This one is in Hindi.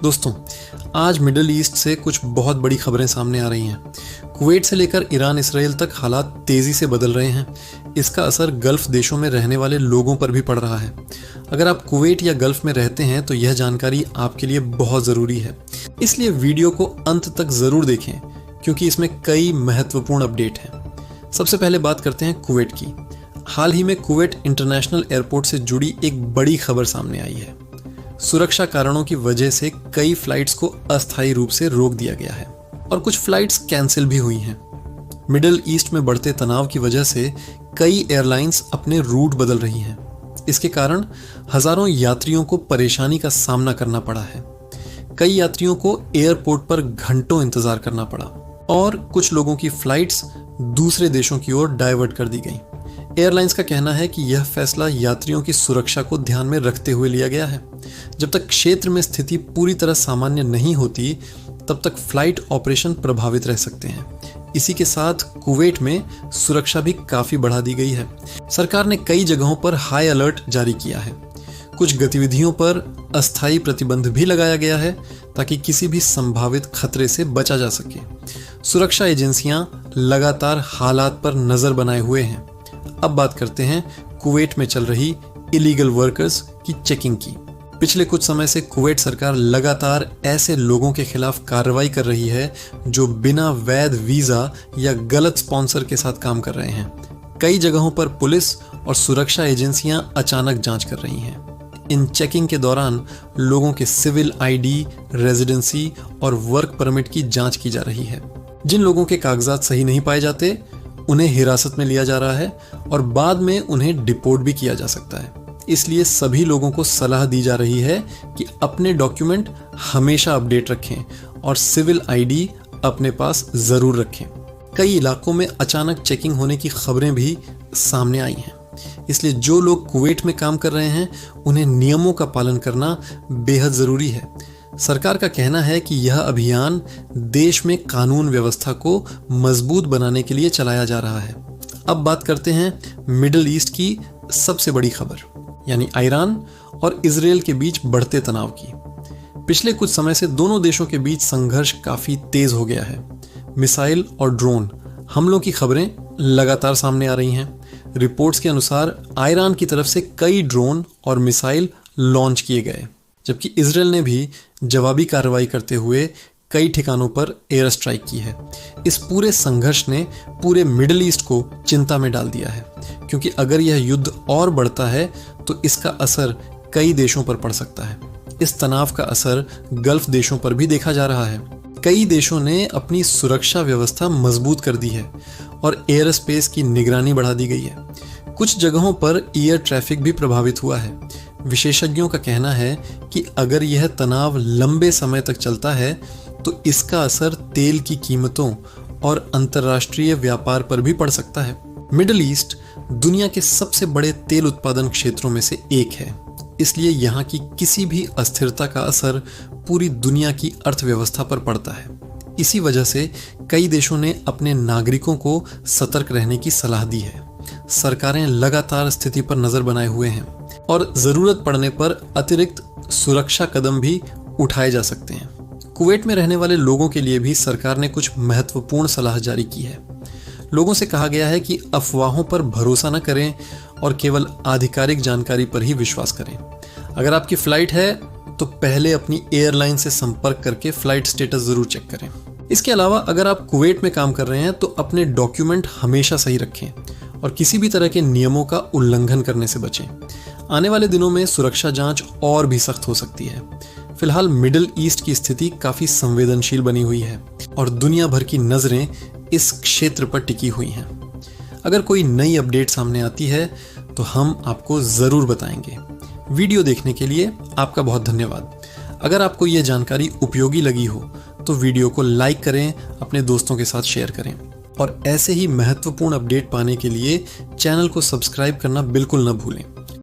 दोस्तों, आज मिडिल ईस्ट से कुछ बहुत बड़ी खबरें सामने आ रही हैं। कुवैत से लेकर ईरान इसराइल तक हालात तेज़ी से बदल रहे हैं। इसका असर गल्फ़ देशों में रहने वाले लोगों पर भी पड़ रहा है। अगर आप कुवैत या गल्फ़ में रहते हैं तो यह जानकारी आपके लिए बहुत ज़रूरी है, इसलिए वीडियो को अंत तक ज़रूर देखें क्योंकि इसमें कई महत्वपूर्ण अपडेट हैं। सबसे पहले बात करते हैं कुवैत की। हाल ही में कुवैत इंटरनेशनल एयरपोर्ट से जुड़ी एक बड़ी खबर सामने आई है। सुरक्षा कारणों की वजह से कई फ्लाइट्स को अस्थायी रूप से रोक दिया गया है और कुछ फ्लाइट्स कैंसिल भी हुई हैं। मिडिल ईस्ट में बढ़ते तनाव की वजह से कई एयरलाइंस अपने रूट बदल रही हैं। इसके कारण हजारों यात्रियों को परेशानी का सामना करना पड़ा है। कई यात्रियों को एयरपोर्ट पर घंटों इंतजार करना पड़ा और कुछ लोगों की फ्लाइट्स दूसरे देशों की ओर डाइवर्ट कर दी गई। एयरलाइंस का कहना है कि यह फैसला यात्रियों की सुरक्षा को ध्यान में रखते हुए लिया गया है। जब तक क्षेत्र में स्थिति पूरी तरह सामान्य नहीं होती, तब तक फ्लाइट ऑपरेशन प्रभावित रह सकते हैं। इसी के साथ कुवैत में सुरक्षा भी काफी बढ़ा दी गई है। सरकार ने कई जगहों पर हाई अलर्ट जारी किया है। कुछ गतिविधियों पर अस्थायी प्रतिबंध भी लगाया गया है ताकि किसी भी संभावित खतरे से बचा जा सके। सुरक्षा एजेंसियां लगातार हालात पर नजर बनाए हुए हैं। अब बात करते हैं कुवैत में चल रही इलीगल वर्कर्स की चेकिंग की। पिछले कुछ समय से कुवैत सरकार लगातार ऐसे लोगों के खिलाफ कार्रवाई कर रही है जो बिना वैध वीजा या गलत स्पॉन्सर के साथ काम कर रहे हैं। कई जगहों पर पुलिस और सुरक्षा एजेंसियां अचानक जांच कर रही हैं। इन चेकिंग के दौरान लोगों के सिविल आईडी, रेजिडेंसी और वर्क परमिट की जांच की जा रही है। जिन लोगों के कागजात सही नहीं पाए जाते उन्हें हिरासत में लिया जा रहा है और बाद में उन्हें डिपोर्ट भी किया जा सकता है। इसलिए सभी लोगों को सलाह दी जा रही है कि अपने डॉक्यूमेंट हमेशा अपडेट रखें और सिविल आईडी अपने पास जरूर रखें। कई इलाकों में अचानक चेकिंग होने की खबरें भी सामने आई हैं। इसलिए जो लोग कुवैत में काम कर रहे हैं उन्हें नियमों का पालन करना बेहद जरूरी है। सरकार का कहना है कि यह अभियान देश में कानून व्यवस्था को मजबूत बनाने के लिए चलाया जा रहा है। अब बात करते हैं मिडिल ईस्ट की सबसे बड़ी खबर, यानी ईरान और इजराइल के बीच बढ़ते तनाव की। पिछले कुछ समय से दोनों देशों के बीच संघर्ष काफी तेज हो गया है। मिसाइल और ड्रोन हमलों की खबरें लगातार सामने आ रही हैं। रिपोर्ट्स के अनुसार ईरान की तरफ से कई ड्रोन और मिसाइल लॉन्च किए गए, जबकि इजराइल ने भी जवाबी कार्रवाई करते हुए कई ठिकानों पर एयर स्ट्राइक की है। इस पूरे संघर्ष ने पूरे मिडिल ईस्ट को चिंता में डाल दिया है, क्योंकि अगर यह युद्ध और बढ़ता है तो इसका असर कई देशों पर पड़ सकता है। इस तनाव का असर गल्फ देशों पर भी देखा जा रहा है। कई देशों ने अपनी सुरक्षा व्यवस्था मजबूत कर दी है और एयर स्पेस की निगरानी बढ़ा दी गई है। कुछ जगहों पर एयर ट्रैफिक भी प्रभावित हुआ है। विशेषज्ञों का कहना है कि अगर यह तनाव लंबे समय तक चलता है तो इसका असर तेल की कीमतों और अंतर्राष्ट्रीय व्यापार पर भी पड़ सकता है। मिडिल ईस्ट दुनिया के सबसे बड़े तेल उत्पादन क्षेत्रों में से एक है, इसलिए यहाँ की किसी भी अस्थिरता का असर पूरी दुनिया की अर्थव्यवस्था पर पड़ता है। इसी वजह से कई देशों ने अपने नागरिकों को सतर्क रहने की सलाह दी है। सरकारें लगातार स्थिति पर नजर बनाए हुए हैं और जरूरत पड़ने पर अतिरिक्त सुरक्षा कदम भी उठाए जा सकते हैं। कुवैत में रहने वाले लोगों के लिए भी सरकार ने कुछ महत्वपूर्ण सलाह जारी की है। लोगों से कहा गया है कि अफवाहों पर भरोसा न करें और केवल आधिकारिक जानकारी पर ही विश्वास करें। अगर आपकी फ्लाइट है तो पहले अपनी एयरलाइन से संपर्क करके फ्लाइट स्टेटस जरूर चेक करें। इसके अलावा अगर आप कुवैत में काम कर रहे हैं तो अपने डॉक्यूमेंट हमेशा सही रखें और किसी भी तरह के नियमों का उल्लंघन करने से बचें। आने वाले दिनों में सुरक्षा जांच और भी सख्त हो सकती है। फिलहाल मिडिल ईस्ट की स्थिति काफी संवेदनशील बनी हुई है और दुनिया भर की नजरें इस क्षेत्र पर टिकी हुई हैं। अगर कोई नई अपडेट सामने आती है तो हम आपको जरूर बताएंगे। वीडियो देखने के लिए आपका बहुत धन्यवाद। अगर आपको यह जानकारी उपयोगी लगी हो तो वीडियो को लाइक करें, अपने दोस्तों के साथ शेयर करें और ऐसे ही महत्वपूर्ण अपडेट पाने के लिए चैनल को सब्सक्राइब करना बिल्कुल न भूलें।